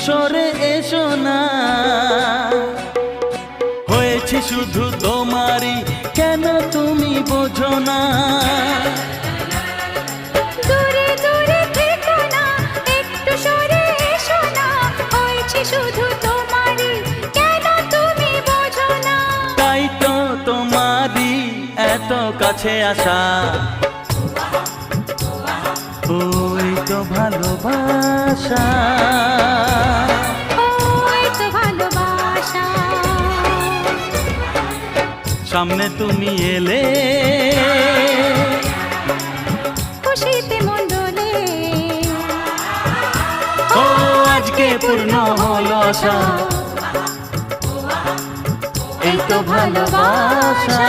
সরে এসো না, হয়েছে শুধু তোমারই, কেন তুমি বোঝো না? দূরে দূরে থেকো না, একটু সরে এসো না, হয়েছে শুধু তোমারই, কেন তুমি বোঝো না? তাই তো তোমারই এত কাছে আসা, ওই তো ভালোবাসা, ওই তো ভালোবাসা। সামনে তুমি এলে খুশিতে মন দোলে, ও আজকে পূর্ণ হলো আশা, এই তো ভালোবাসা।